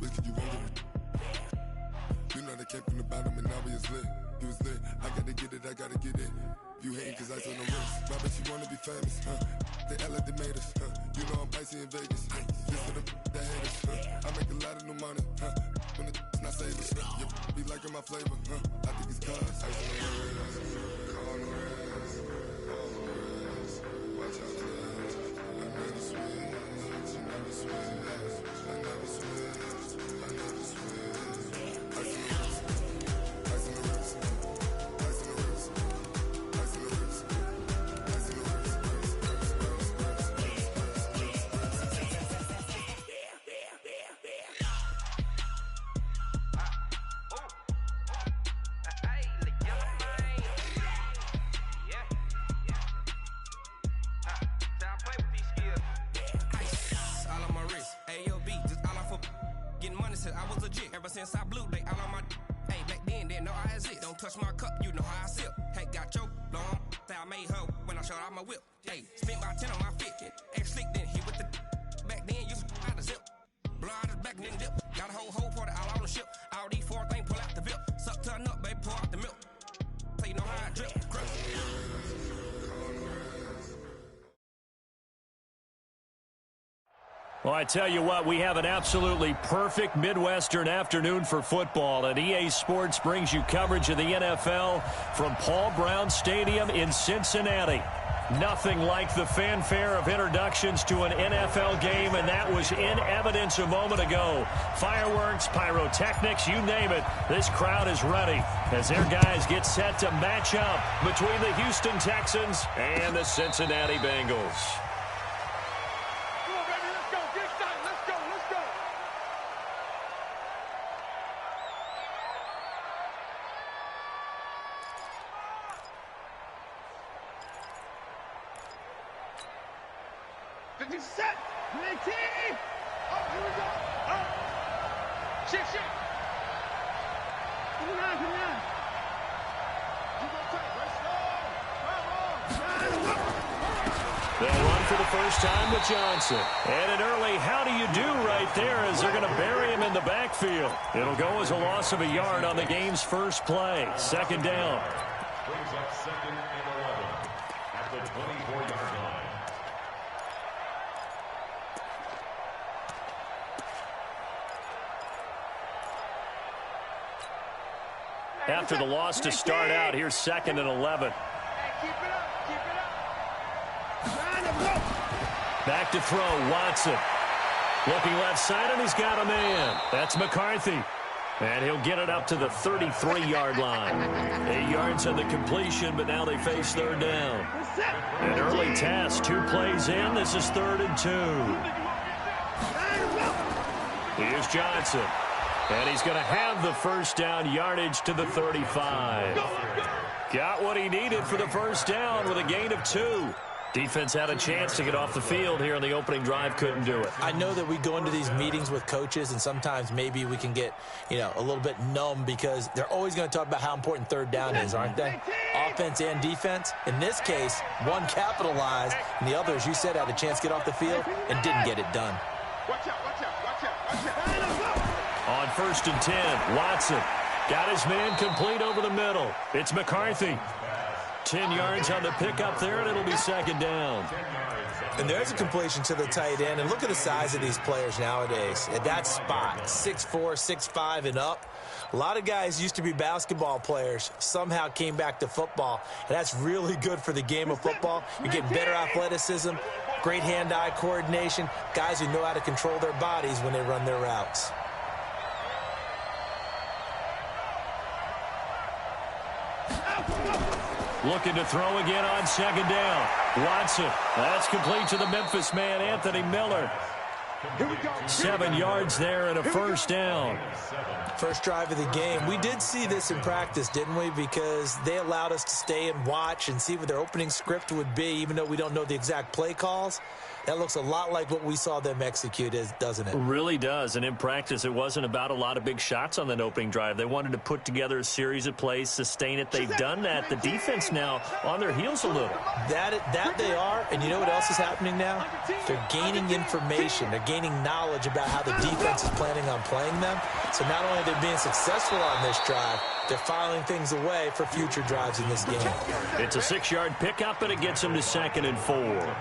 switch, cause you won't get it. You know they came from the bottom and now we is lit. You was lit, I gotta get it, I gotta get it. You hating cause I on the wrist. Why bet you wanna be famous, They act like they made us, You know I'm icy in Vegas, This for the that hate us, I make a lot of new money, When the not savers, Be liking my flavor, I think it's cause ice on the wrist, on the wrist, watch out for that. I never switch, you never switch, I never switch, I never switch. Ice on the wrist, ice on the wrist, ice on the wrist, ice on the wrist, ice on the wrist, I was legit ever since I blew they all on my hey back then didn't know I exist. Don't touch my cup, you know how I sip. Hey, got your long that I made her when I showed out my whip. Hey, spent about 10 on my fit. Ex slick then he with the back then used to out the zip. Blow out his back then dip. Got a whole party all on the ship. All these four things pull out the VIP. Suck turn up, baby, pour out the milk. So you know how I drip. Well, I tell you what, we have an absolutely perfect Midwestern afternoon for football, and EA Sports brings you coverage of the NFL from Paul Brown Stadium in Cincinnati. Nothing like the fanfare of introductions to an NFL game, and that was in evidence a moment ago. Fireworks, pyrotechnics, you name it, this crowd is ready as their guys get set to match up between the Houston Texans and the Cincinnati Bengals. Set, Nicky! Oh, here we go! Oh! Shit! Come on! You go tight, let's go! They'll run for the first time with Johnson. And an early how do you do right there as they're going to bury him in the backfield. It'll go as a loss of a yard on the game's first play. Second down. Brings up 2nd and 11 at the 24-yard line. After the loss to start out, here's 2nd and 11. Hey, keep it up. Back to throw, Watson. Looking left side, and he's got a man. That's McCarthy. And he'll get it up to the 33-yard line. 8 yards on the completion, but now they face third down. An early test, 2 plays in. This is 3rd and 2. Here's Johnson. And he's going to have the first down, yardage to the 35. Got what he needed for the first down with a gain of 2. Defense had a chance to get off the field here in the opening drive, couldn't do it. I know that we go into these meetings with coaches, and sometimes maybe we can get, a little bit numb because they're always going to talk about how important third down is, aren't they? Offense and defense. In this case, one capitalized, and the other, as you said, had a chance to get off the field and didn't get it done. Watch out. On 1st and 10, Watson got his man complete over the middle. It's McCarthy. 10 yards on the pickup there, and it'll be 2nd down. And there's a completion to the tight end. And look at the size of these players nowadays. At that spot, 6'4", 6'5", and up. A lot of guys used to be basketball players, somehow came back to football. And that's really good for the game of football. You're getting better athleticism, great hand-eye coordination, guys who know how to control their bodies when they run their routes. Looking to throw again on 2nd down. Watson. That's complete to the Memphis man, Anthony Miller. 7 yards there and a first down. First drive of the game. We did see this in practice, didn't we? Because they allowed us to stay and watch and see what their opening script would be, even though we don't know the exact play calls. That looks a lot like what we saw them execute, doesn't it? It really does. And in practice, it wasn't about a lot of big shots on that opening drive. They wanted to put together a series of plays, sustain it. They've done that. The defense now on their heels a little. That they are. And you know what else is happening now? They're gaining information. They're gaining knowledge about how the defense is planning on playing them. So not only are they being successful on this drive, they're filing things away for future drives in this game. It's a 6-yard pickup, and it gets them to 2nd and 4.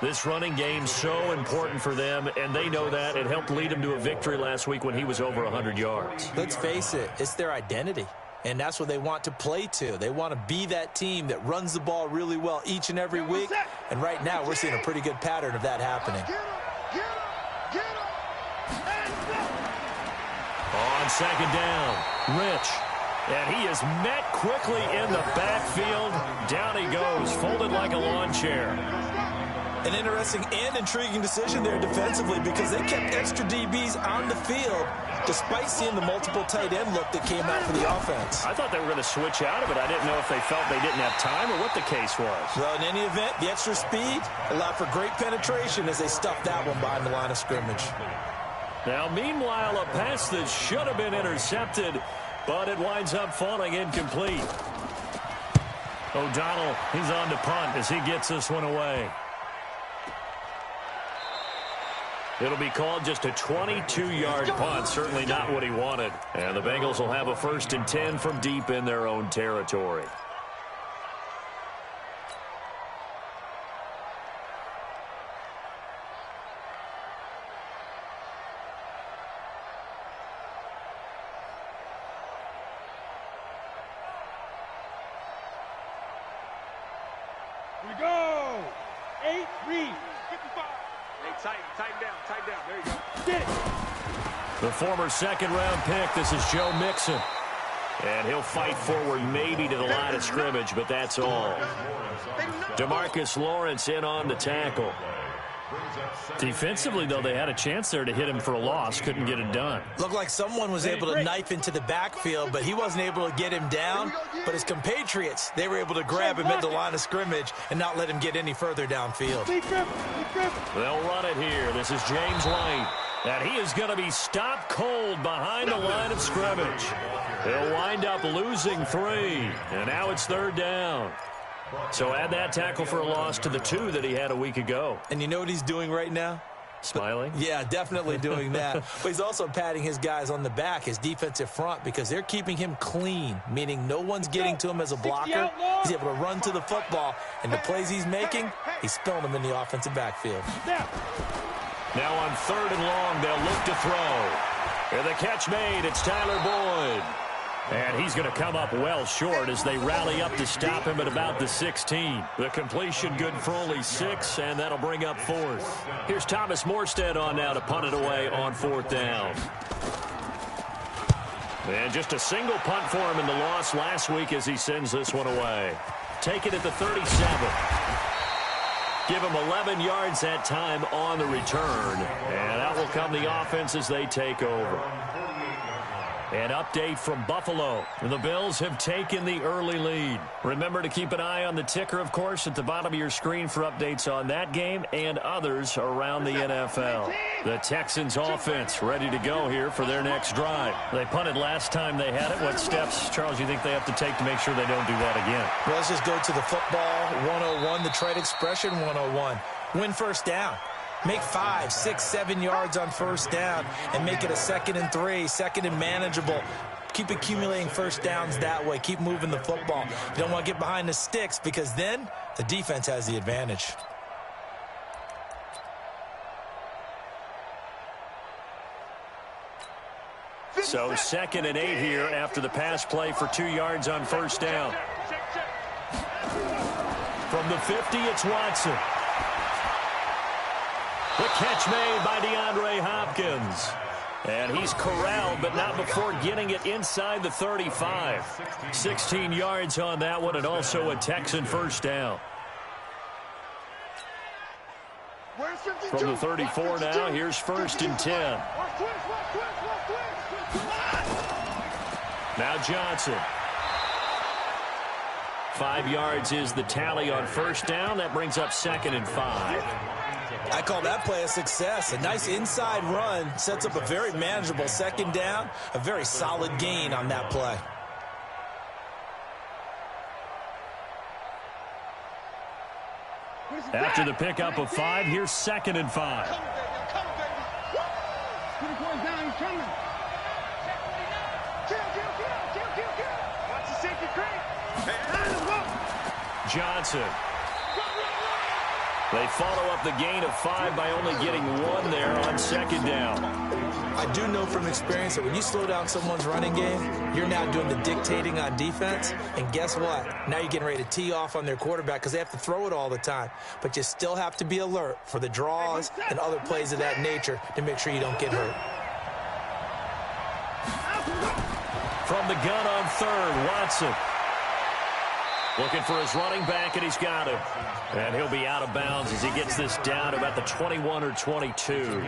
This running game's so important for them, and they know that. It helped lead them to a victory last week when he was over 100 yards. Let's face it, it's their identity, and that's what they want to play to. They want to be that team that runs the ball really well each and every week, and right now we're seeing a pretty good pattern of that happening. On 2nd down, Rich. And he is met quickly in the backfield. Down he goes, folded like a lawn chair. An interesting and intriguing decision there defensively because they kept extra DBs on the field despite seeing the multiple tight end look that came out for the offense. I thought they were going to switch out of it. I didn't know if they felt they didn't have time or what the case was. Well, in any event, the extra speed allowed for great penetration as they stuffed that one behind the line of scrimmage. Now, meanwhile, a pass that should have been intercepted, but it winds up falling incomplete. O'Donnell, he's on to punt as he gets this one away. It'll be called just a 22-yard punt, certainly not what he wanted. And the Bengals will have a 1st and 10 from deep in their own territory. We go. 8 read. 55. Tighten down. There you go. Get it. The former 2nd-round pick, this is Joe Mixon. And he'll fight forward maybe to the line of scrimmage, but that's all. DeMarcus Lawrence in on the tackle. Defensively, though, they had a chance there to hit him for a loss. Couldn't get it done. Looked like someone was able to knife into the backfield, but he wasn't able to get him down. But his compatriots, they were able to grab him at the line of scrimmage and not let him get any further downfield. They'll run it here. This is James White. And he is going to be stopped cold behind the line of scrimmage. He'll wind up losing 3. And now it's 3rd down. So add that tackle for a loss to the 2 that he had a week ago. And you know what he's doing right now? Smiling? Yeah, definitely doing that. But he's also patting his guys on the back, his defensive front, because they're keeping him clean, meaning no one's getting to him as a blocker. He's able to run to the football, and the plays he's making, he's spilling them in the offensive backfield. Now on 3rd and long, they'll look to throw. And the catch made, it's Tyler Boyd. And he's going to come up well short as they rally up to stop him at about the 16. The completion good for only 6, and that'll bring up 4th. Here's Thomas Morstead on now to punt it away on 4th down. And just a single punt for him in the loss last week as he sends this one away. Take it at the 37. Give him 11 yards that time on the return. And out will come the offense as they take over. An update from Buffalo. The Bills have taken the early lead. Remember to keep an eye on the ticker, of course, at the bottom of your screen for updates on that game and others around the NFL. The Texans offense ready to go here for their next drive. They punted last time they had it. What steps, Charles, you think they have to take to make sure they don't do that again? Well, let's just go to the football 101, the trade expression 101. Win 1st down. Make 5, 6, 7 yards on 1st down and make it a 2nd and 3, 2nd and manageable. Keep accumulating 1st downs that way. Keep moving the football. You don't want to get behind the sticks because then the defense has the advantage. So 2nd and 8 here after the pass play for 2 yards on 1st down. From the 50, it's Watson. The catch made by DeAndre Hopkins. And he's corralled, but not before getting it inside the 35. 16 yards on that one, and also a Texan 1st down. From the 34 now, here's 1st and 10. Now Johnson. 5 yards is the tally on 1st down. That brings up 2nd and 5. I call that play a success. A nice inside run sets up a very manageable 2nd down. A very solid gain on that play. After the pickup of 5, here's 2nd and 5. coming. Kill. Watch the safety creep. Johnson. They follow up the gain of 5 by only getting 1 there on second down. I do know from experience that when you slow down someone's running game, you're now doing the dictating on defense. And guess what? Now you're getting ready to tee off on their quarterback because they have to throw it all the time. But you still have to be alert for the draws and other plays of that nature to make sure you don't get hurt. From the gun on third, Watson. Looking for his running back, and he's got him. And he'll be out of bounds as he gets this down about the 21 or 22.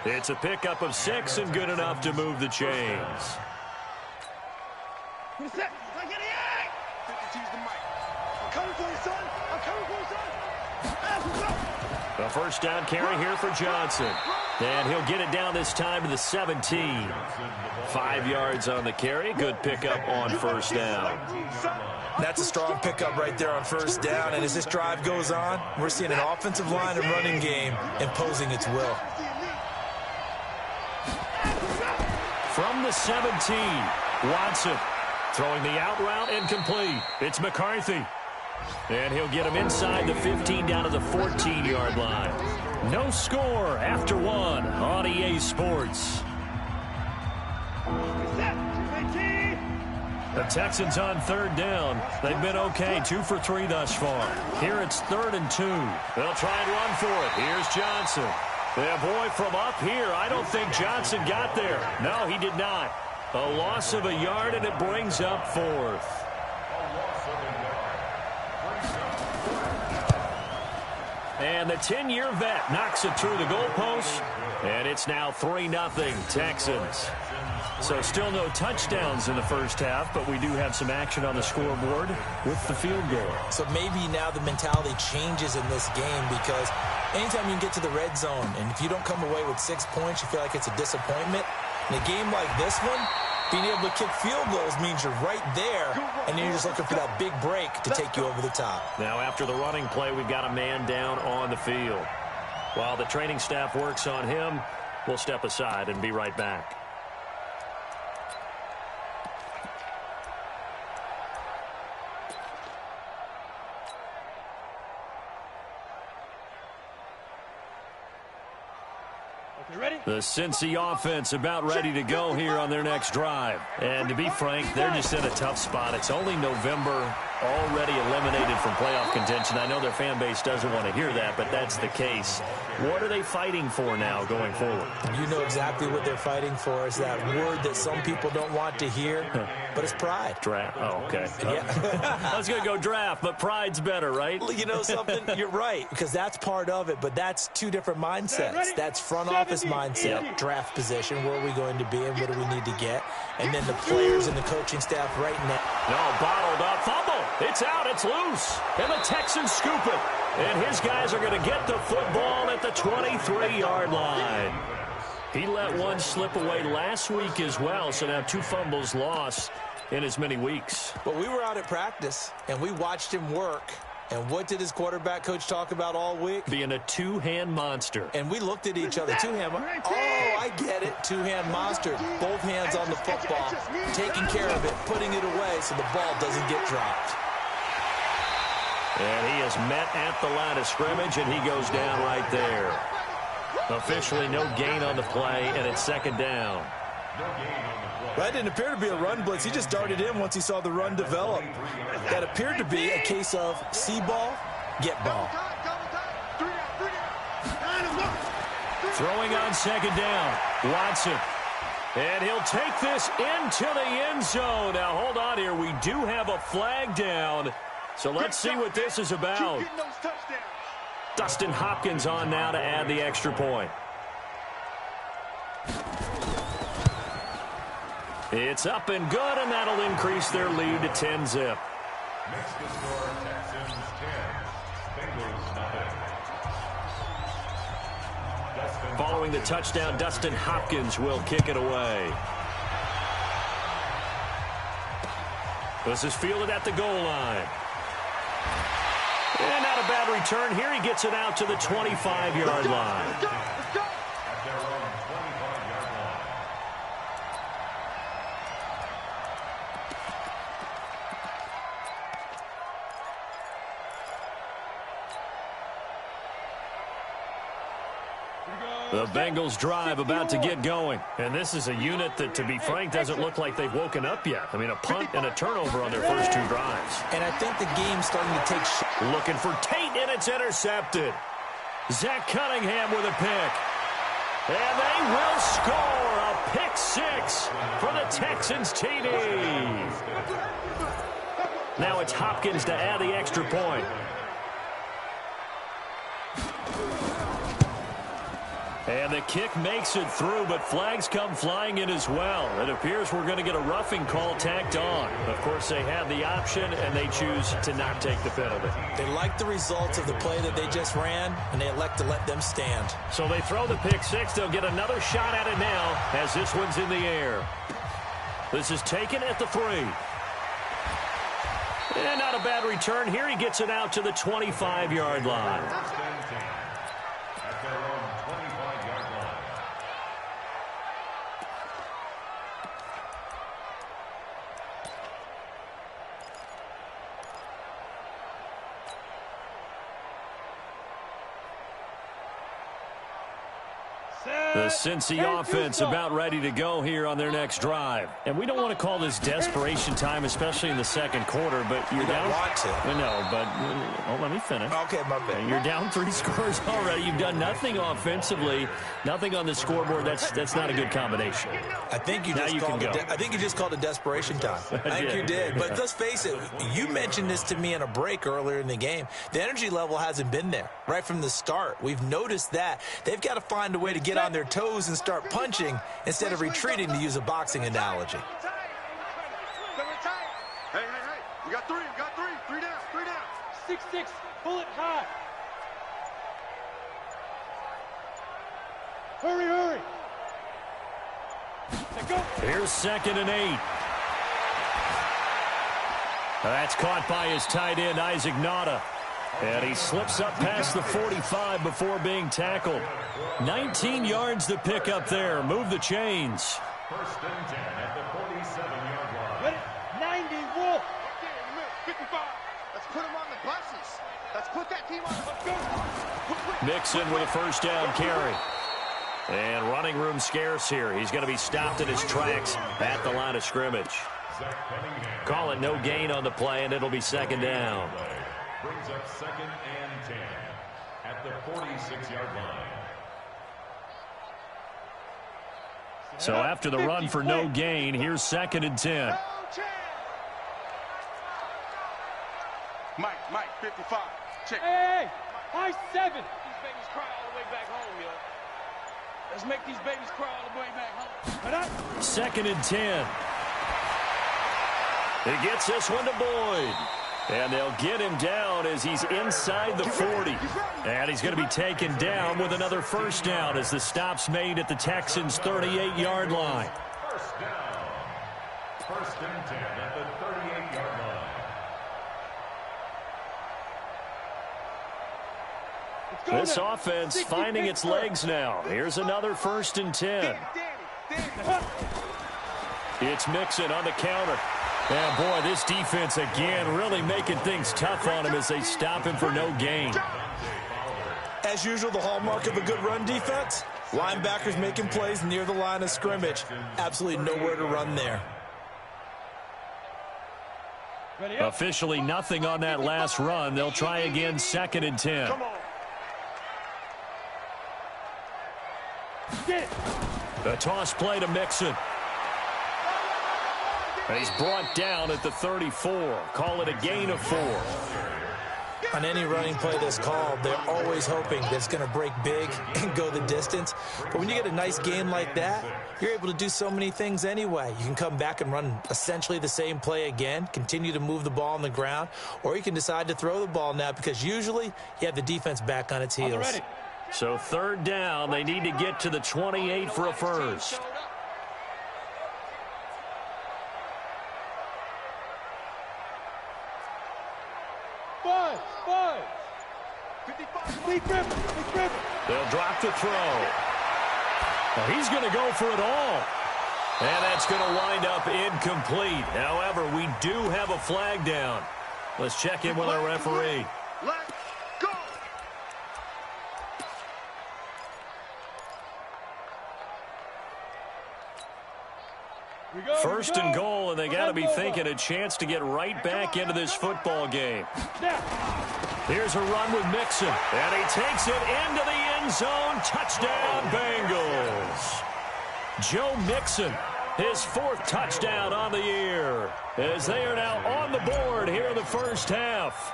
It's a pickup of 6 and good enough to move the chains. A first down carry here for Johnson. And he'll get it down this time to the 17. 5 yards on the carry. Good pickup on first down. That's a strong pickup right there on first down. And as this drive goes on, we're seeing an offensive line and running game imposing its will. From the 17, Watson throwing the out route incomplete. It's McCarthy. And he'll get him inside the 15 down to the 14-yard line. No score after 1 on EA Sports. The Texans on third down. They've been okay, 2 for 3 thus far. Here it's 3rd and 2. They'll try and run for it. Here's Johnson. Yeah, boy, from up here, I don't think Johnson got there. No, he did not. A loss of a yard, and it brings up 4th. And the 10-year vet knocks it through the goalpost, and it's now 3-0 Texans. So still no touchdowns in the first half, but we do have some action on the scoreboard with the field goal. So maybe now the mentality changes in this game because anytime you can get to the red zone, and if you don't come away with 6 points, you feel like it's a disappointment. In a game like this one, being able to kick field goals means you're right there, and then you're just looking for that big break to take you over the top. Now after the running play, we've got a man down on the field. While the training staff works on him, we'll step aside and be right back. The Cincy offense about ready to go here on their next drive. And to be frank, they're just in a tough spot. It's only November, already eliminated from playoff contention. I know their fan base doesn't want to hear that, but that's the case. What are they fighting for now going forward? You know exactly what they're fighting for. Is that word that some people don't want to hear, but it's pride. Draft. Oh, okay. Yeah. I was going to go draft, but pride's better, right? Well, you know something? You're right, because that's part of it, but that's 2 different mindsets. That's front office mindset, draft position, where are we going to be and what do we need to get, and then the players and the coaching staff right now. No, bottled up, fumble. It's out, it's loose, and the Texans scoop it. And his guys are going to get the football at the 23-yard line. He let one slip away last week as well, so now 2 fumbles lost in as many weeks. But we were out at practice, and we watched him work. And what did his quarterback coach talk about all week? Being a 2-hand monster. And we looked at each other. 2-hand. Oh, I get it. 2-hand monster. Both hands on the football, taking care of it, putting it away so the ball doesn't get dropped. And he is met at the line of scrimmage, and he goes down right there. Officially no gain on the play, and it's 2nd down. That didn't appear to be a run blitz. He just darted in once he saw the run develop. That appeared to be a case of see ball, get ball. Throwing on 2nd down, Watson. And he'll take this into the end zone. Now, hold on here. We do have a flag down. So let's see what this is about. Dustin Hopkins on now to add the extra point. It's up and good, and that'll increase their lead to 10-zip. Next to score, Texans 10, Bengals nothing. Following the touchdown, Dustin Hopkins will kick it away. This is fielded at the goal line. And not a bad return here. He gets it out to the 25-yard line. The Bengals drive about to get going. And this is a unit that, to be frank, doesn't look like they've woken up yet. I mean, a punt and a turnover on their first 2 drives. And I think the game's starting to take looking for Tate, and it's intercepted. Zach Cunningham with a pick. And they will score a pick 6 for the Texans TD. Now it's Hopkins to add the extra point. And the kick makes it through, but flags come flying in as well. It appears we're going to get a roughing call tacked on. Of course, they have the option, and they choose to not take the penalty. They like the results of the play that they just ran, and they elect to let them stand. So they throw the pick 6. They'll get another shot at it now as this one's in the air. This is taken at the 3. And not a bad return here. He gets it out to the 25-yard line. The Cincy offense about ready to go here on their next drive. And we don't want to call this desperation time, especially in the second quarter, but you're down. Want to. No, but let me finish. Okay, my bad. You're down 3 scores already. You've done nothing offensively, nothing on the scoreboard. That's not a good combination. I think you just called it desperation time. I think you did. But let's face it, you mentioned this to me in a break earlier in the game. The energy level hasn't been there right from the start. We've noticed that. They've got to find a way to get on their toes and start punching instead of retreating, to use a boxing analogy. Hey, we got 3, 3 down. 6-6, pull it high. Hurry. Go. Here's 2nd and 8. That's caught by his tight end, Isaac Nauta. And he slips up past the 45 before being tackled. 19 yards to pick up there. Move the chains. 1st and 10 at the 47-yard line. 90, Wolf. 55. Let's put him on the buses. Let's put that team on. Let's go. Mixon with a 1st down carry. And running room scarce here. He's going to be stopped in his tracks at the line of scrimmage. Call it no gain on the play, and it'll be 2nd down. Brings up 2nd and 10 at the 46-yard line. So after the run for no gain, here's 2nd and 10. Mike, 55. Check. Hey, high 7. These babies cry all the way back home, yo. Let's make these babies cry all the way back home. 2nd and 10. He gets this one to Boyd. And they'll get him down as he's inside the 40. And he's going to be taken down with another 1st down as the stop's made at the Texans' 38-yard line. 1st down. 1st and 10 at the 38-yard line. This offense finding its legs now. Here's another 1st and 10. It's Mixon on the counter. And, boy, this defense, again, really making things tough on him as they stop him for no gain. As usual, the hallmark of a good run defense, linebackers making plays near the line of scrimmage. Absolutely nowhere to run there. Officially nothing on that last run. They'll try again, 2nd and 10. A toss play to Mixon. And he's brought down at the 34. Call it a gain of 4. On any running play that's called, they're always hoping that it's going to break big and go the distance. But when you get a nice game like that, you're able to do so many things anyway. You can come back and run essentially the same play again, continue to move the ball on the ground, or you can decide to throw the ball now because usually you have the defense back on its heels. So 3rd down, they need to get to the 28 for a 1st. They'll drop the throw. Well, he's going to go for it all. And that's going to wind up incomplete. However, we do have a flag down. Let's check in with our referee. Let's go. First and goal, and they got to be thinking a chance to get right back into this football game. Here's a run with Mixon, and he takes it into the end zone. Touchdown, Bengals. Joe Mixon, his 4th touchdown on the year, as they are now on the board here in the first half.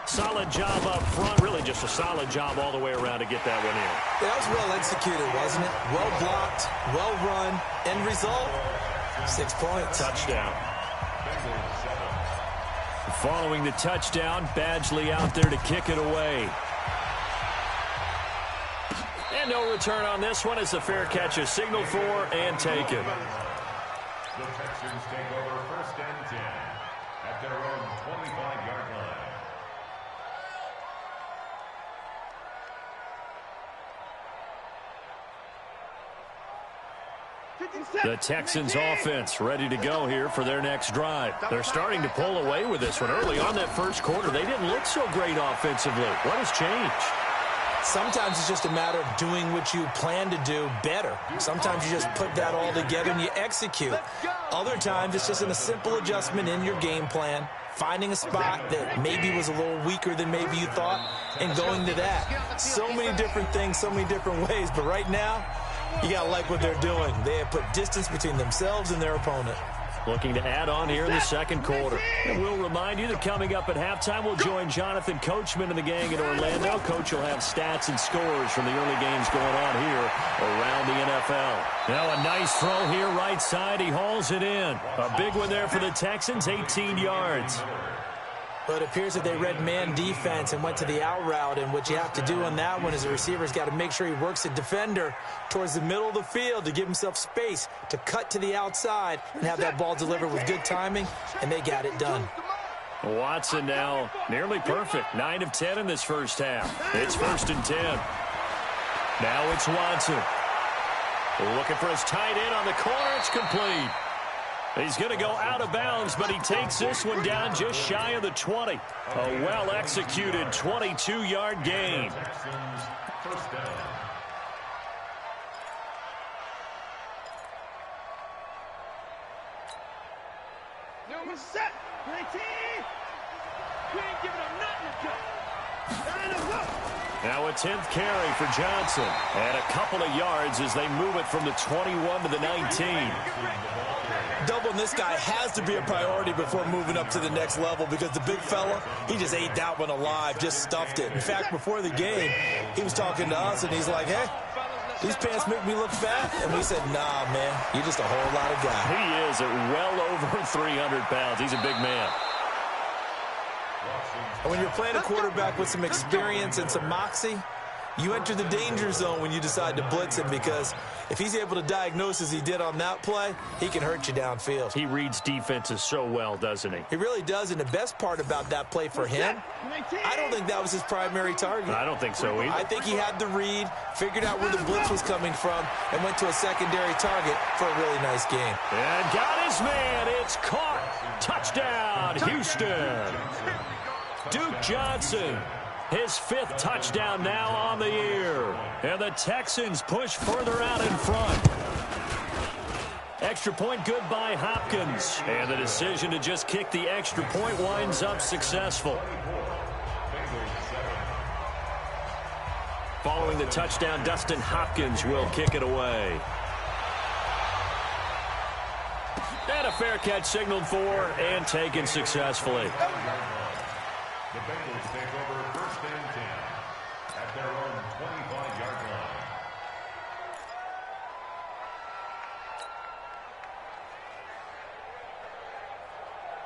Solid job up front, really just a solid job all the way around to get that one in. That was well executed, wasn't it? Well blocked, well run, end result, 6 points. Touchdown. Following the touchdown, Badgley out there to kick it away. And no return on this one as the fair catch is signaled for and taken. The Texans take over 1st and 10 at their own 25-yard line. The Texans offense ready to go here for their next drive. They're starting to pull away with this one. Early on that first quarter, they didn't look so great offensively. What has changed? Sometimes it's just a matter of doing what you plan to do better. Sometimes you just put that all together and you execute. Other times it's just a simple adjustment in your game plan, finding a spot that maybe was a little weaker than maybe you thought, and going to that. So many different things, so many different ways, but right now, you got to like what they're doing. They have put distance between themselves and their opponent. Looking to add on here in the second quarter. And we'll remind you that coming up at halftime, we'll join Jonathan Coachman and the gang in Orlando. Coach will have stats and scores from the early games going on here around the NFL. Now a nice throw here right side. He hauls it in. A big one there for the Texans, 18 yards. But it appears that they read man defense and went to the out route, and what you have to do on that one is the receiver's got to make sure he works the defender towards the middle of the field to give himself space to cut to the outside and have that ball delivered with good timing, and they got it done. Watson now nearly perfect. 9 of 10 in this first half. It's 1st and 10. Now it's Watson. Looking for his tight end on the corner. It's complete. He's going to go out of bounds, but he takes this one down just shy of the 20. A well-executed 22-yard gain. First down. Number set, 19. We ain't giving them nothing to cut. Now a 10th carry for Johnson. And a couple of yards as they move it from the 21 to the 19. Doubling this guy has to be a priority before moving up to the next level, because the big fella, he just ate that one alive, just stuffed it. In fact, before the game, he was talking to us, and he's like, hey, these pants make me look fat. And we said, nah, man, you're just a whole lot of guy. He is at well over 300 pounds. He's a big man. And when you're playing a quarterback with some experience and some moxie, you enter the danger zone when you decide to blitz him, because if he's able to diagnose as he did on that play, he can hurt you downfield. He reads defenses so well, doesn't he? He really does, and the best part about that play for him, I don't think that was his primary target. I don't think so either. I think he had the read, figured out where the blitz was coming from, and went to a secondary target for a really nice game. And got his man. It's caught. Touchdown, Houston. Duke Johnson. His 5th touchdown now on the year. And the Texans push further out in front. Extra point good by Hopkins. And the decision to just kick the extra point winds up successful. Following the touchdown, Dustin Hopkins will kick it away. And a fair catch signaled for and taken successfully. The Bengals take over 1st and 10 at their own 25-yard line.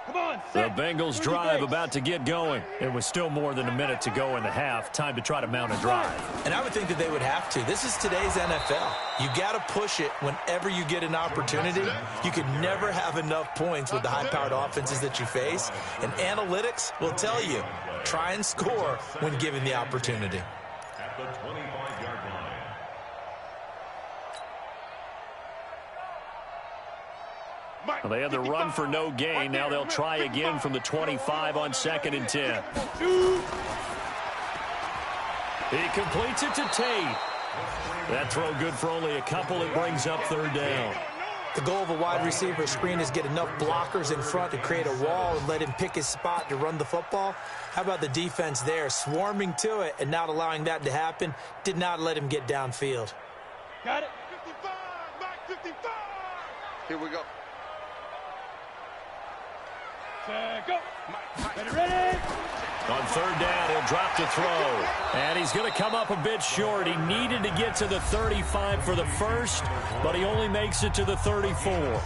Come on, The set. Bengals drive about to get going. It was still more than a minute to go in the half. Time to try to mount a drive. And I would think that they would have to. This is today's NFL. You got to push it whenever you get an opportunity. You can never have enough points with the high-powered offenses that you face. And analytics will tell you, try and score when given the opportunity. At the 25-yard line. Well, they had the run for no gain. Now they'll try again from the 25 on 2nd and 10. He completes it to Tate. That throw good for only a couple. It brings up 3rd down. The goal of a wide receiver screen is get enough blockers in front to create a wall and let him pick his spot to run the football. How about the defense there, swarming to it and not allowing that to happen? Did not let him get downfield. Got it. 55, Mike 55. Here we go. Go. Ready. On third down, he'll drop to throw. And he's going to come up a bit short. He needed to get to the 35 for the first, but he only makes it to the 34.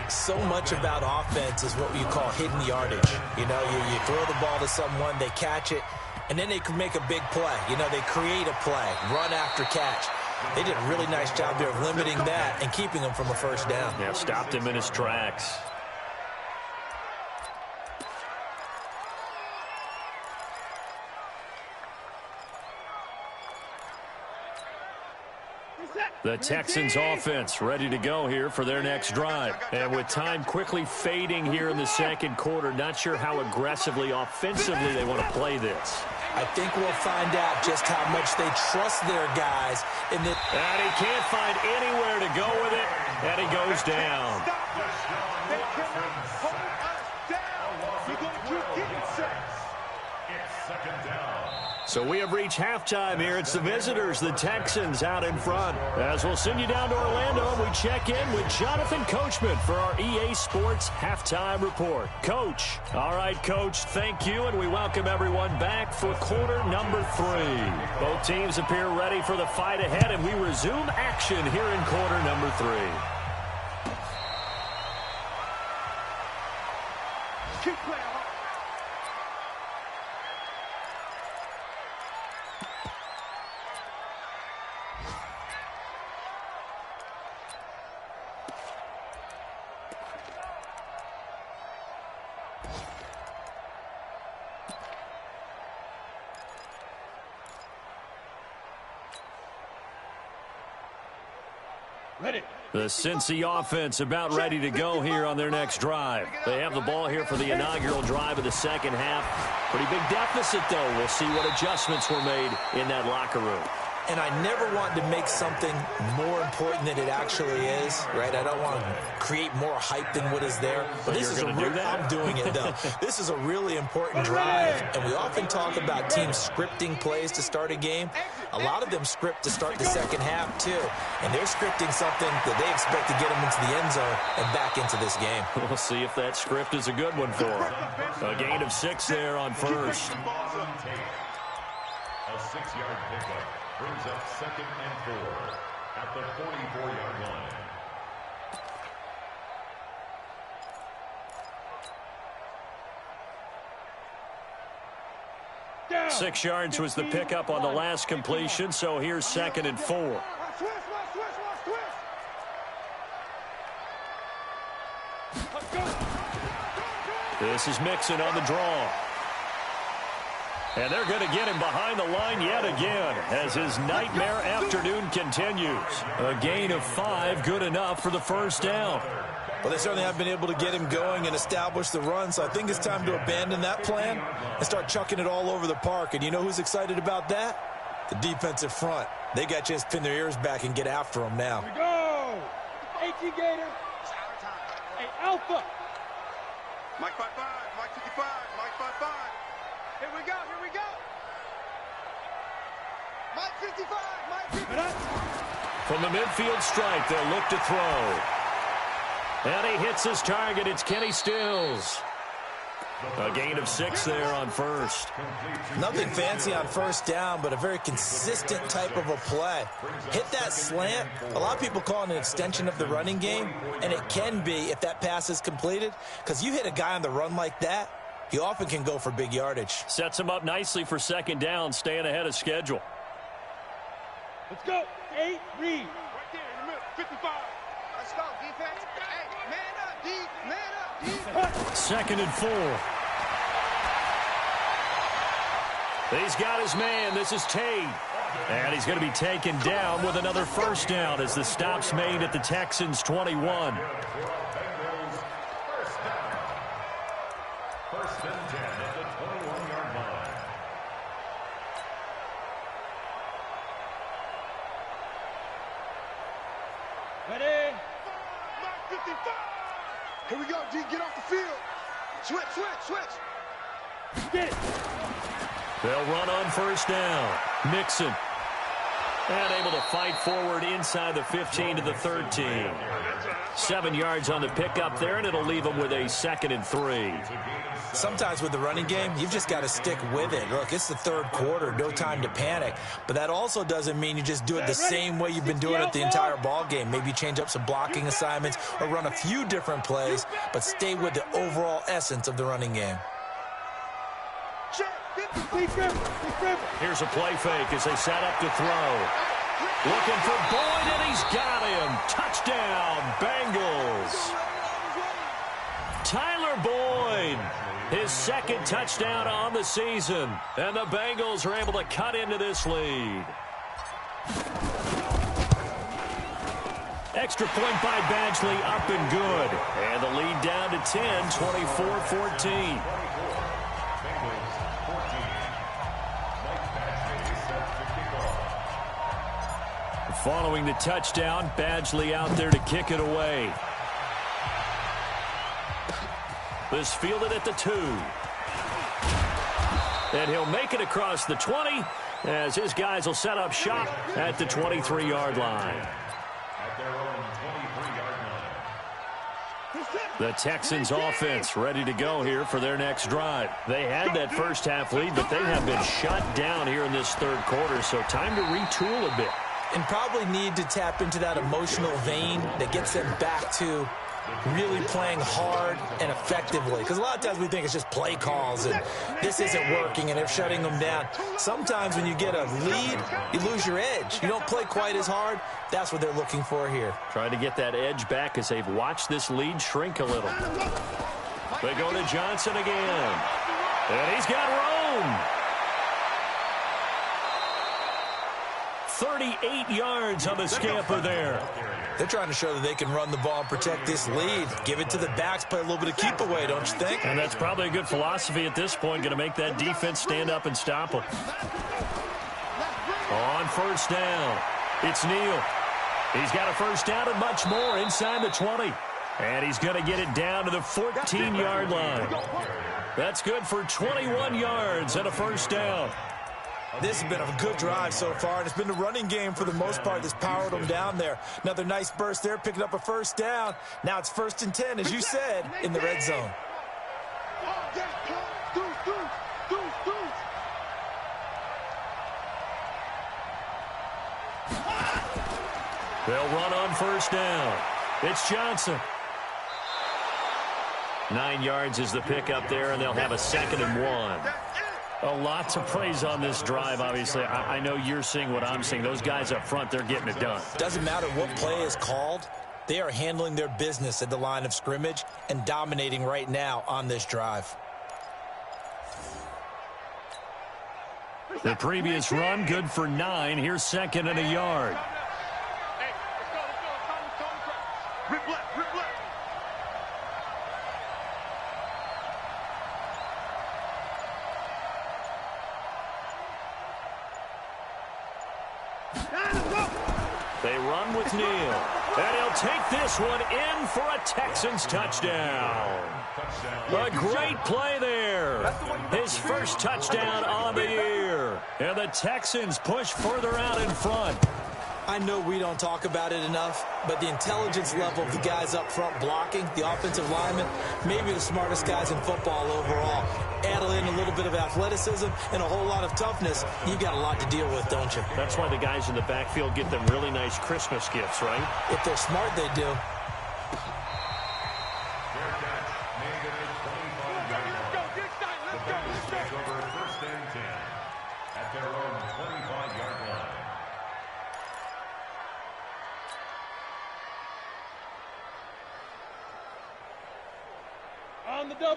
So much about offense is what you call hidden yardage. You know, you throw the ball to someone, they catch it, and then they can make a big play. You know, they create a play, run after catch. They did a really nice job there of limiting that and keeping him from a first down. Yeah, stopped him in his tracks. The Texans offense ready to go here for their next drive. And with time quickly fading here in the second quarter, not sure how aggressively, offensively they want to play this. I think we'll find out just how much they trust their guys. And he can't find anywhere to go with it, and he goes down. They cannot hold us down. We're going to keep it safe. It's second down. So we have reached halftime here. It's the visitors, the Texans, out in front. As we'll send you down to Orlando, and we check in with Jonathan Coachman for our EA Sports Halftime Report. Coach. All right, Coach, thank you, and we welcome everyone back for quarter number 3. Both teams appear ready for the fight ahead, and we resume action here in quarter number 3. Keep playing hard. Ready. The Cincy offense about ready to go here on their next drive. They have the ball here for the inaugural drive of the second half. Pretty big deficit, though. We'll see what adjustments were made in that locker room. And I never want to make something more important than it actually is, right? I don't want to create more hype than what is there. But this is I'm doing it, though. This is a really important drive, and we often talk about teams scripting plays to start a game. A lot of them script to start the second half, too. And they're scripting something that they expect to get them into the end zone and back into this game. We'll see if that script is a good one for them. A gain of 6 there on first. A 6-yard pickup brings up 2nd and 4 at the 44-yard line. Down. 6 yards was the pickup on the last completion, so here's 2nd and 4. Watch twist, watch twist, watch twist. Let's go. This is Mixon on the draw. And they're going to get him behind the line yet again as his nightmare afternoon continues. A gain of 5, good enough for the first down. Well, they certainly have been able to get him going and establish the run, so I think it's time to abandon that plan and start chucking it all over the park. And you know who's excited about that? The defensive front. They got just pin their ears back and get after him now. Here we go. 18 Gator. Hey, Alpha. Mike 55, Mike 55, Mike 55. Here we go, here we go. Mike 55, Mike 55. From the midfield stripe, they'll look to throw. And he hits his target. It's Kenny Stills. A gain of 6 there on first. Nothing fancy on first down, but a very consistent type of a play. Hit that slant. A lot of people call it an extension of the running game, and it can be if that pass is completed, because you hit a guy on the run like that, he often can go for big yardage. Sets him up nicely for 2nd down, staying ahead of schedule. Let's go. 8, read. Right there in the middle, 55. Let's go, defense. Hey, man up, D, man up, D. 2nd and 4. He's got his man. This is Tate. And he's going to be taken down with another first down as the stop's made at the Texans' 21. First and 10 at the 21-yard line. Ready. Here we go, D. Get off the field. Switch. Get it. They'll run on first down. Mixon. And able to fight forward inside the 15 to the 13. 7 yards on the pickup there, and it'll leave them with a 2nd and 3. Sometimes with the running game, you've just got to stick with it. Look, it's the third quarter, no time to panic. But that also doesn't mean you just do it the same way you've been doing it the entire ball game. Maybe change up some blocking assignments or run a few different plays, but stay with the overall essence of the running game. Here's a play fake as they set up to throw. Looking for Boyd, and he's got him. Touchdown, Bengals. Tyler Boyd, his 2nd touchdown on the season. And the Bengals are able to cut into this lead. Extra point by Badgley, up and good. And the lead down to 10, 24-14. Following the touchdown, Badgley out there to kick it away. This fielded at the 2. And he'll make it across the 20 as his guys will set up shop at the 23-yard line. The Texans offense ready to go here for their next drive. They had that first half lead, but they have been shut down here in this third quarter, so time to retool a bit. And probably need to tap into that emotional vein that gets them back to really playing hard and effectively. Because a lot of times we think it's just play calls and this isn't working and they're shutting them down. Sometimes when you get a lead, you lose your edge. You don't play quite as hard. That's what they're looking for here. Trying to get that edge back as they've watched this lead shrink a little. They go to Johnson again. And he's got Rome. 38 yards on the scamper there. They're trying to show that they can run the ball and protect this lead. Give it to the backs, play a little bit of keep away, don't you think? And that's probably a good philosophy at this point, going to make that defense stand up and stop them. On first down, it's Neal. He's got a first down and much more inside the 20. And he's going to get it down to the 14-yard line. That's good for 21 yards and a first down. This has been a good drive so far, and it's been the running game for the most part that's powered them down there. Another nice burst there, picking up a first down. Now it's 1st and 10, as you said, in the red zone. They'll run on first down. It's Johnson. 9 yards is the pickup there, and they'll have a 2nd and 1. A lot to praise on this drive, obviously. I know you're seeing what I'm seeing. Those guys up front, they're getting it done. Doesn't matter what play is called. They are handling their business at the line of scrimmage and dominating right now on this drive. The previous run, good for 9. Here's 2nd and a yard. Rip left. They run with Neal. And he'll take this one in for a Texans touchdown. A great play there. His first touchdown on the year. And the Texans push further out in front. I know we don't talk about it enough, but the intelligence level of the guys up front blocking, the offensive linemen, maybe the smartest guys in football overall. Add in a little bit of athleticism and a whole lot of toughness, you've got a lot to deal with, don't you? That's why the guys in the backfield get them really nice Christmas gifts, right? If they're smart, they do.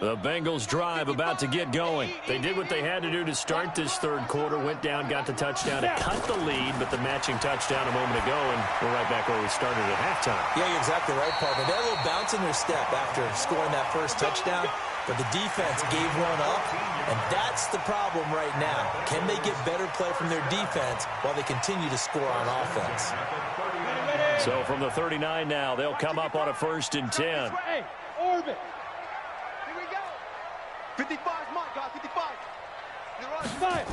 The Bengals drive about to get going. They did what they had to do to start this third quarter, went down, got the touchdown to cut the lead, but the matching touchdown a moment ago, and we're right back where we started at halftime. Yeah, you're exactly right, partner. They had a little bounce in their step after scoring that first touchdown, but the defense gave one up, and that's the problem right now. Can they get better play from their defense while they continue to score on offense? So from the 39 now, they'll come up on a 1st and 10. Hey, orbit. Here we go. 55's mine, guys. 55. You're on. Fire.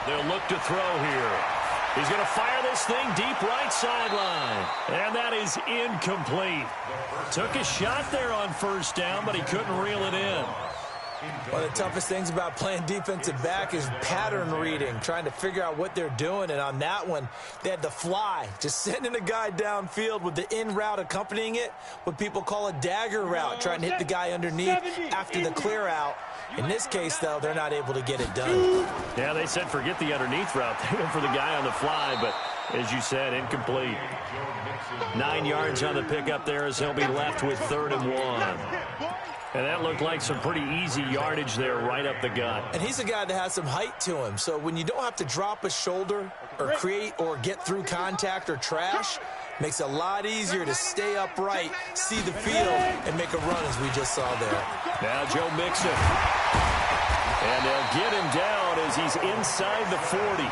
They'll look to throw here. He's going to fire this thing deep right sideline. And that is incomplete. Took a shot there on 1st down, but he couldn't reel it in. One of the toughest things about playing defensive back is pattern reading, trying to figure out what they're doing. And on that one, they had the fly, just sending a guy downfield with the in route accompanying it, what people call a dagger route, trying to hit the guy underneath after the clear out. In this case, though, they're not able to get it done. Yeah, they said forget the underneath route. They went for the guy on the fly, but as you said, incomplete. 9 yards on the pickup there as he'll be left with 3rd and 1. And that looked like some pretty easy yardage there right up the gut. And he's a guy that has some height to him. So when you don't have to drop a shoulder or create or get through contact or trash, makes it a lot easier to stay upright, see the field, and make a run as we just saw there. Now Joe Mixon. And they'll get him down as he's inside the 40.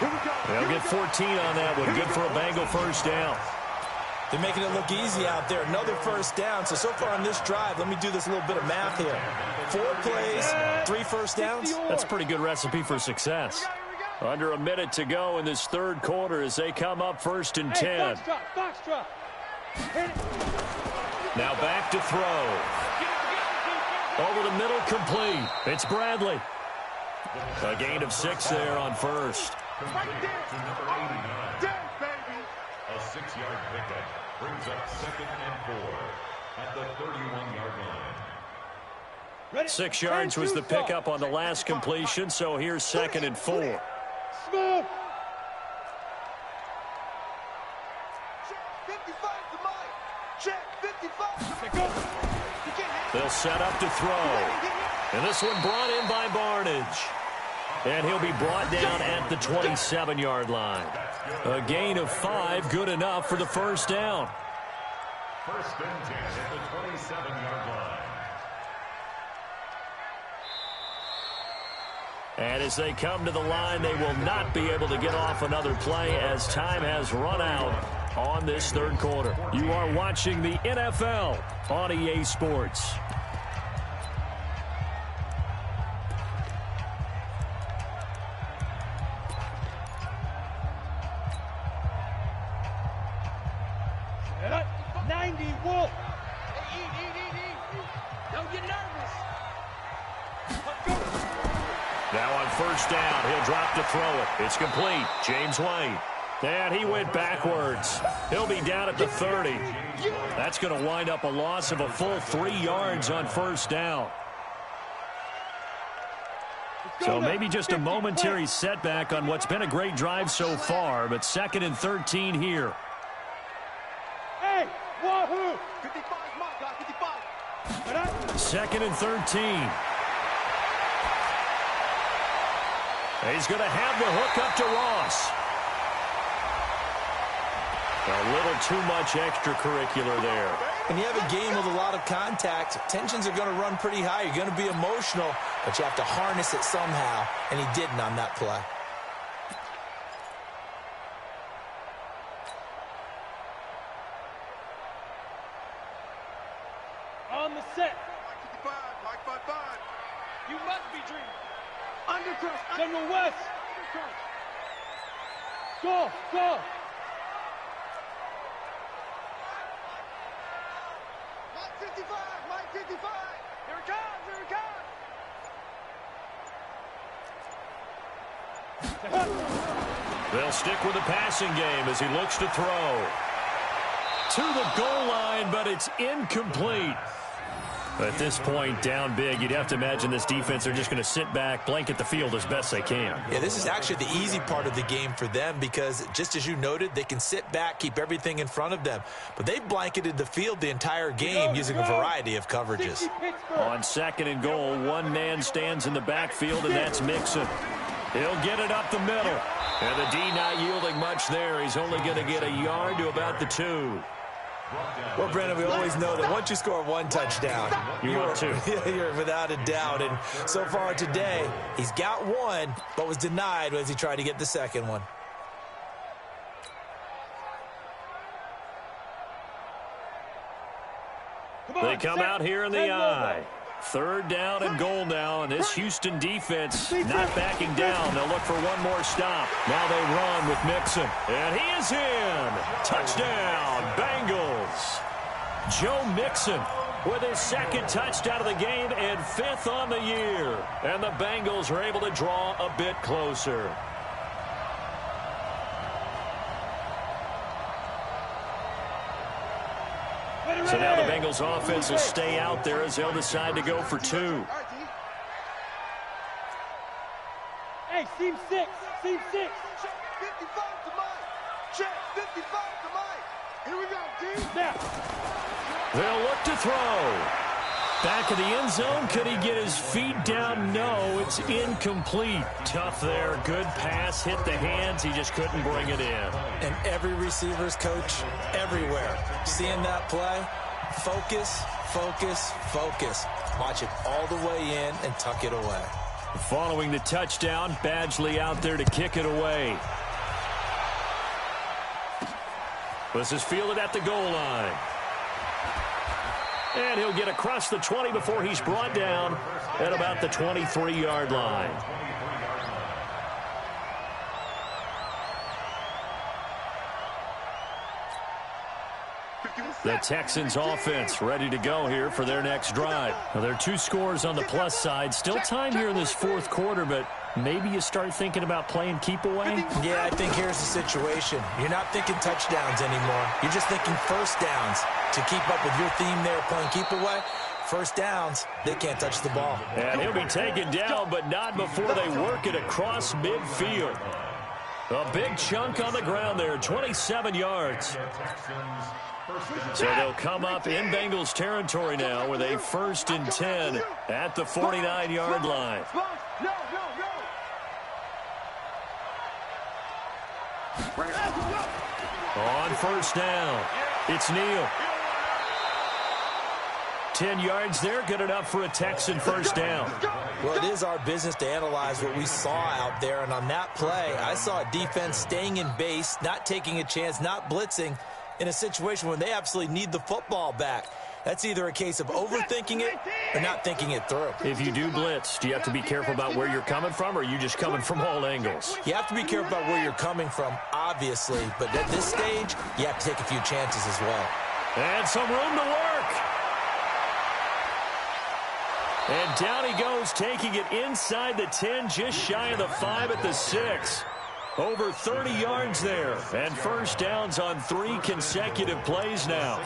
They'll get 14 on that one. Good for a Bengal 1st down. They're making it look easy out there. Another 1st down. So far on this drive, let me do this little bit of math here. 4 plays, 3 1st downs. That's a pretty good recipe for success. Under a minute to go in this 3rd quarter as they come up 1st and 10. Foxtrot. Now back to throw. Over the middle, complete. It's Bradley. A gain of 6 there on 1st. A 6-yard pickup brings up 2nd and 4 at the 31-yard line. 6 yards was the pickup on the last completion, so here's 2nd and 4. Smooth. Check 55. They'll set up to throw. And this one brought in by Barnage. And he'll be brought down at the 27-yard line. A gain of 5, good enough for the 1st down. 1st and 10 at the 27-yard line. And as they come to the line, they will not be able to get off another play as time has run out on this 3rd quarter. You are watching the NFL on EA Sports. Now on 1st down, he'll drop to throw it. It's complete. James White. And he went backwards. He'll be down at the 30. That's going to wind up a loss of a full 3 yards on 1st down. So maybe just a momentary setback on what's been a great drive so far, but 2nd and 13 here. Hey, wahoo! 55 mark, guys. 55. 2nd and 13. He's going to have the hook up to Ross. A little too much extracurricular there. When you have a game with a lot of contact, tensions are going to run pretty high. You're going to be emotional, but you have to harness it somehow, and he didn't on that play. On the set. Mike 55. You must be dreaming. Undercross. General West. Go, go. Mike 55. Mike 55. Here it comes. Here it comes. They'll stick with the passing game as he looks to throw. To the goal line, but it's incomplete. At this point, down big, you'd have to imagine this defense are just going to sit back, blanket the field as best they can. Yeah, this is actually the easy part of the game for them because, just as you noted, they can sit back, keep everything in front of them. But they blanketed the field the entire game using a variety of coverages. On 2nd and goal, one man stands in the backfield, and that's Mixon. He'll get it up the middle. And the D not yielding much there. He's only going to get a yard to about the 2. Well, Brandon, we always know that once you score 1 touchdown, you're 2. You're without a doubt. And so far today, he's got 1, but was denied as he tried to get the 2nd one. They come out here in the eye. 3rd down and goal now, and this Houston defense not backing down. They'll look for one more stop. Now they run with Mixon, and he is in. Touchdown, Bengals. Joe Mixon with his 2nd touchdown of the game and 5th on the year. And the Bengals are able to draw a bit closer. So now the Bengals offense will stay out there as they'll decide to go for 2. Hey, seam 6. Seam 6. Check 55 to Mike. Check 55 to Mike. Here we go, D. Now. They'll look to throw. Back of the end zone. Could he get his feet down? No, it's incomplete. Tough there. Good pass. Hit the hands. He just couldn't bring it in. And every receiver's coach everywhere. Seeing that play, focus, focus, focus. Watch it all the way in and tuck it away. Following the touchdown, Badgley out there to kick it away. This is fielded at the goal line. And he'll get across the 20 before he's brought down at about the 23-yard line. The Texans offense ready to go here for their next drive. Now, there are 2 scores on the plus side. Still time here in this 4th quarter, but maybe you start thinking about playing keep away? Yeah, I think here's the situation. You're not thinking touchdowns anymore. You're just thinking first downs. To keep up with your theme there, playing keep away, first downs, they can't touch the ball. And he'll be taken down, but not before they work it across midfield. A big chunk on the ground there, 27 yards. So they'll come up in Bengals territory now with a 1st and 10 at the 49-yard line. On 1st down, it's Neal. 10 yards there, good enough for a Texan 1st down. Well, it is our business to analyze what we saw out there, and on that play, I saw a defense staying in base, not taking a chance, not blitzing in a situation where they absolutely need the football back. That's either a case of overthinking it or not thinking it through. If you do blitz, do you have to be careful about where you're coming from, or are you just coming from all angles? You have to be careful about where you're coming from, obviously, but at this stage, you have to take a few chances as well. And some room to work. And down he goes, taking it inside the 10, just shy of the 5 at the 6. Over 30 yards there, and 1st downs on 3 consecutive plays now.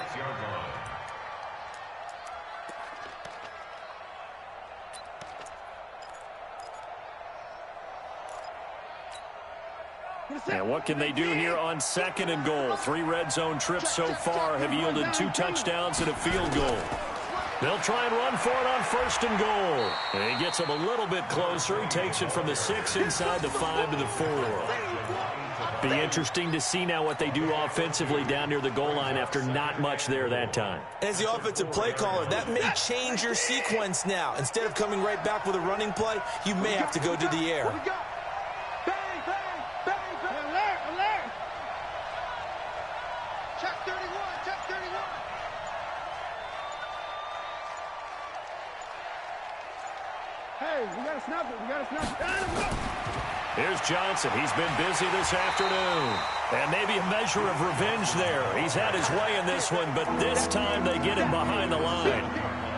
And what can they do here on 2nd and goal? 3 red zone trips so far have yielded 2 touchdowns and a field goal. They'll try and run for it on 1st and goal. And he gets him a little bit closer. He takes it from the 6 inside the 5 to the 4. Be interesting to see now what they do offensively down near the goal line after not much there that time. As the offensive play caller, that may change your sequence now. Instead of coming right back with a running play, you may have to go to the air. Check 31, check 31. Hey, we got to snap it. We got to snap it. Here's Johnson. He's been busy this afternoon. And maybe a measure of revenge there. He's had his way in this one, but this time they get him behind the line.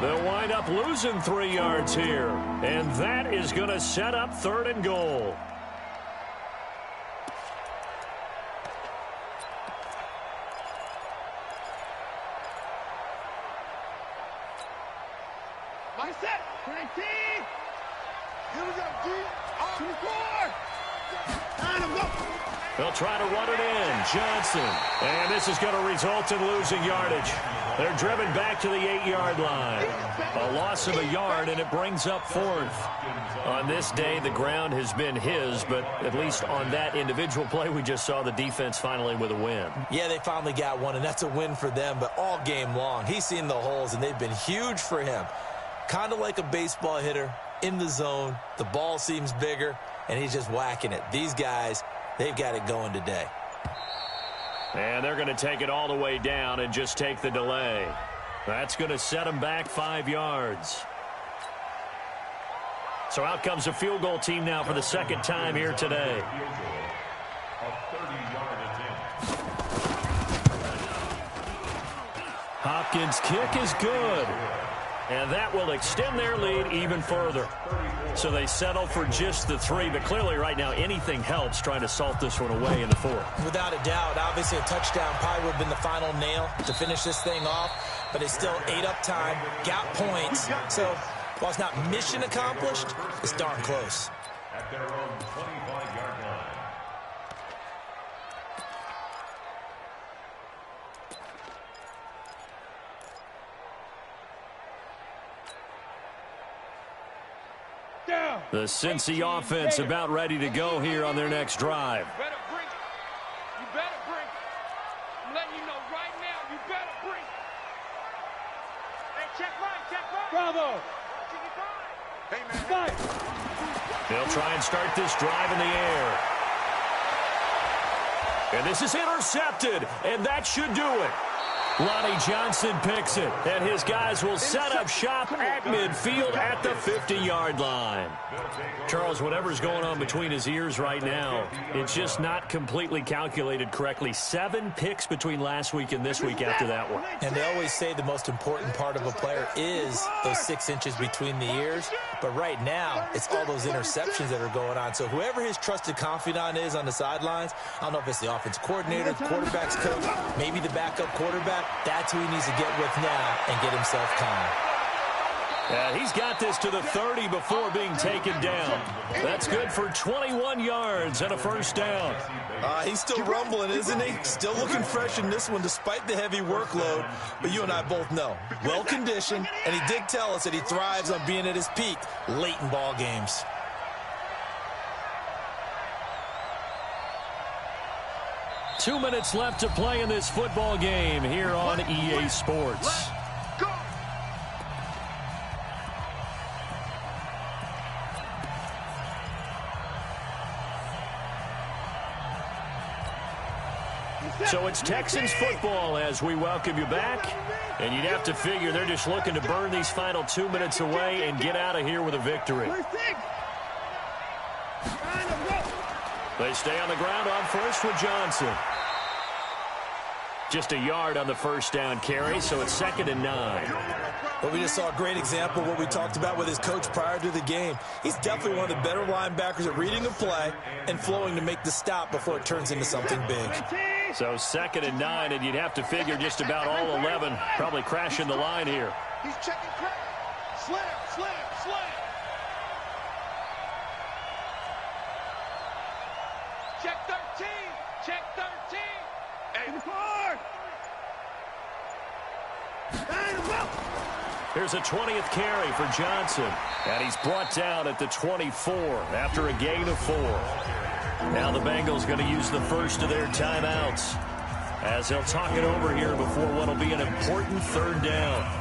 They'll wind up losing 3 yards here. And that is going to set up 3rd and goal. My set. 19. Here we go, D. 24. And go. They'll try to run it in. Johnson. And this is going to result in losing yardage. They're driven back to the 8-yard line. A loss of a yard, and it brings up 4th. On this day, the ground has been his, but at least on that individual play, we just saw the defense finally with a win. Yeah, they finally got one, and that's a win for them, but all game long, he's seen the holes, and they've been huge for him. Kind of like a baseball hitter in the zone. The ball seems bigger, and he's just whacking it. These guys, they've got it going today. And they're going to take it all the way down and just take the delay. That's going to set him back 5 yards. So out comes a field goal team now for the second time here today. Hopkins' kick is good. And that will extend their lead even further. So they settle for just the 3, but clearly right now anything helps trying to salt this one away in the 4th. Without a doubt, obviously a touchdown probably would have been the final nail to finish this thing off, but it's still ate up time, got points. So while it's not mission accomplished, it's darn close. At their own 25-yard line. The Cincy offense about ready to go here on their next drive. You better bring it. You better bring it. I'm letting you know right now, you better bring it. Hey, check right, check right. Bravo. Hey, man. Fight. They'll try and start this drive in the air. And this is intercepted, and that should do it. Lonnie Johnson picks it, and his guys will set up shop at midfield at the 50-yard line. Charles, whatever's going on between his ears right now, it's just not completely calculated correctly. 7 picks between last week and this week after that one. And they always say the most important part of a player is those 6 inches between the ears. But right now, it's all those interceptions that are going on. So whoever his trusted confidant is on the sidelines, I don't know if it's the offensive coordinator, the quarterback's coach, maybe the backup quarterback, that's who he needs to get with now and get himself calm. He's got this to the 30 before being taken down. That's good for 21 yards and a first down. He's still rumbling, isn't he? Still looking fresh in this one despite the heavy workload. But you and I both know, well-conditioned, and he did tell us that he thrives on being at his peak late in ball games. Two minutes left to play in this football game here on EA Sports. So it's Texans football as we welcome you back. And you'd have to figure they're just looking to burn these final 2 minutes away and get out of here with a victory. They stay on the ground on first with Johnson. Just a yard on the first down carry, so it's 2nd and 9. Well, we just saw a great example of what we talked about with his coach prior to the game. He's definitely one of the better linebackers at reading a play and flowing to make the stop before it turns into something big. So 2nd and 9, and you'd have to figure just about all 11 probably crashing the line here. He's checking credit. Slam, slam, slam. Check 13. Check 13. Hey, hard. Here's a 20th carry for Johnson. And he's brought down at the 24 after a gain of 4. Now the Bengals going to use the first of their timeouts as they'll talk it over here before what will be an important 3rd down.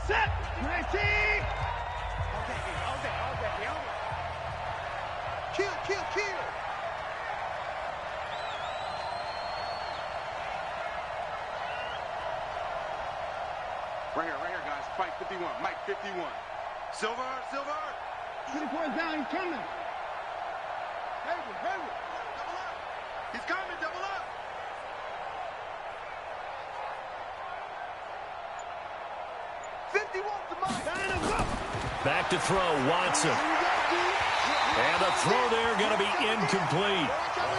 Set. 19. Kill, kill, kill. Right here, guys. Fight 51. Mike 51. Silver. 24 is down. He's coming. Hayward. Double up. He's coming. Double up. Back to throw, Watson. And the throw there going to be incomplete.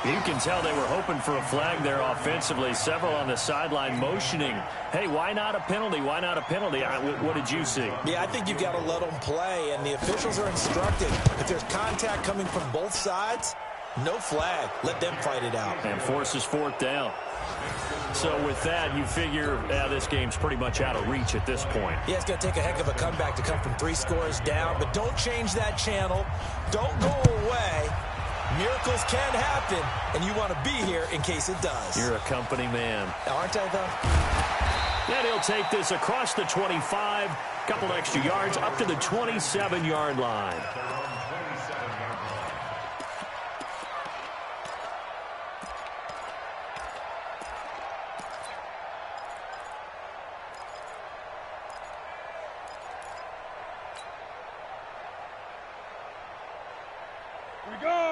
You can tell they were hoping for a flag there offensively. Several on the sideline motioning. Hey, why not a penalty? Why not a penalty? What did you see? Yeah, I think you've got to let them play, and the officials are instructed. If there's contact coming from both sides, no flag. Let them fight it out. And forces 4th down. So with that, you figure this game's pretty much out of reach at this point. Yeah, it's going to take a heck of a comeback to come from 3 scores down, but don't change that channel. Don't go away. Miracles can happen, and you want to be here in case it does. You're a company man. Aren't I, though? And he'll take this across the 25, couple extra yards, up to the 27-yard line.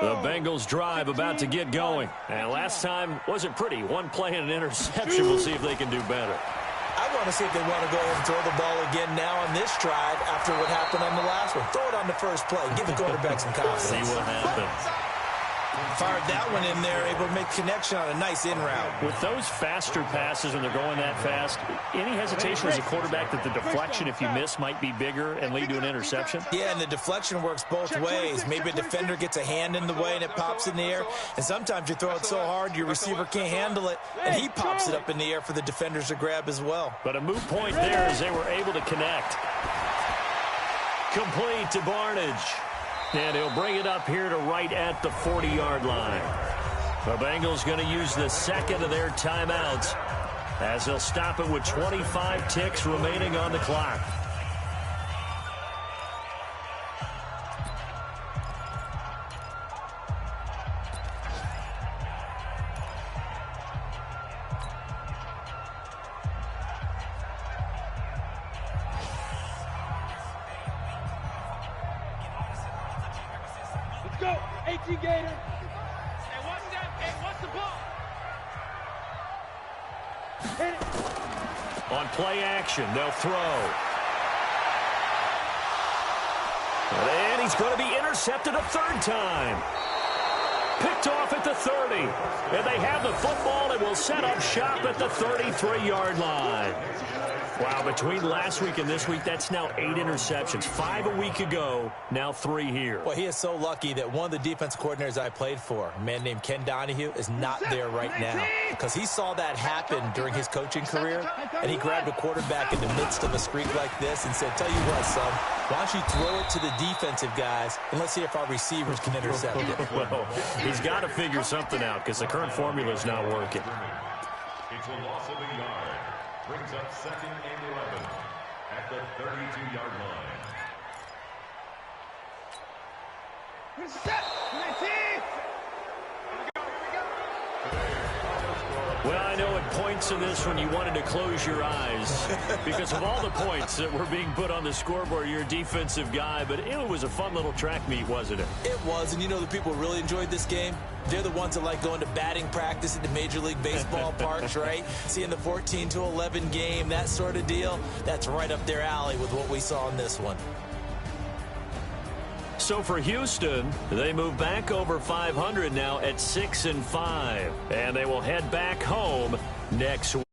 The Bengals drive about to get going. And last time wasn't pretty. One play and an interception. We'll see if they can do better. I want to see if they want to go ahead and throw the ball again now on this drive after what happened on the last one. Throw it on the first play. Give the quarterback some confidence. See what happens. Fired that one in there, able to make connection on a nice in route. With those faster passes when they're going that fast, any hesitation as a quarterback that the deflection, if you miss, might be bigger and lead to an interception? Yeah, and the deflection works both ways. Maybe a defender gets a hand in the way and it pops in the air. And sometimes you throw it so hard your receiver can't handle it, and he pops it up in the air for the defenders to grab as well. But a moot point there as they were able to connect. Complete to Barnage. And he'll bring it up here to right at the 40-yard line. The Bengals going to use the second of their timeouts as they'll stop it with 25 ticks remaining on the clock. Go, 18 Gator. And watch that. Hey, watch the ball. Hit it. On play action, they'll throw. And he's going to be intercepted a third time. Picked off at the 30. And they have the football and will set up shop at the 33-yard line. Wow, between last week and this week, that's now 8 interceptions. 5 a week ago, now 3 here. Well, he is so lucky that one of the defense coordinators I played for, a man named Ken Donahue, is not there right now. Because he saw that happen during his coaching career, and he grabbed a quarterback in the midst of a streak like this and said, tell you what, son, why don't you throw it to the defensive guys, and let's see if our receivers can intercept it. Well, he's got to figure something out because the current formula is not working. It's a loss of a yard. Brings up 2nd and 11 at the 32-yard line. Well, I know at points in this one you wanted to close your eyes because of all the points that were being put on the scoreboard. You're a defensive guy, but it was a fun little track meet, wasn't it? It was, and you know the people who really enjoyed this game? They're the ones that like going to batting practice at the Major League Baseball parks, right? Seeing the 14-11 game, that sort of deal. That's right up their alley with what we saw in this one. So for Houston, they move back over 500 now at 6-5, and they will head back home next week.